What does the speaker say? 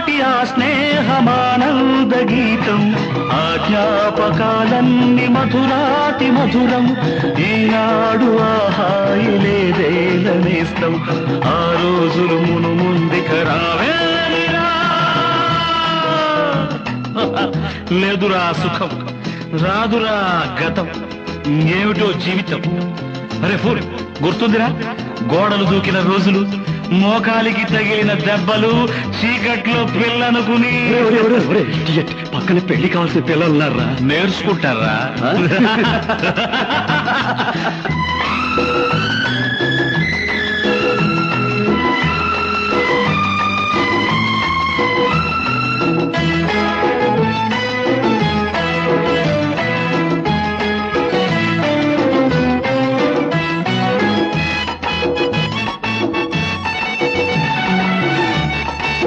నాటి ఆ స్నేహమానంద గీతం, ఆ జ్ఞాపకాలన్నీ మధురాతి మధురం. ఈనాడు ఆ హాయి లేదేలనేస్తం, ఆ రోజులు మును ముందుక రావేరా. లేదురా సుఖం, రాదురా గతం, ఏమిటో జీవితం. అరే ఫూల్, గుర్తుందిరా గోడలు దూకిన రోజులు, మోకాలికి తగిలిన దెబ్బలు, చీకట్లో పిల్లనుకుని. పక్కన పెళ్లి కావాల్సిన పిల్లలున్నారా? నేర్చుకుంటారా?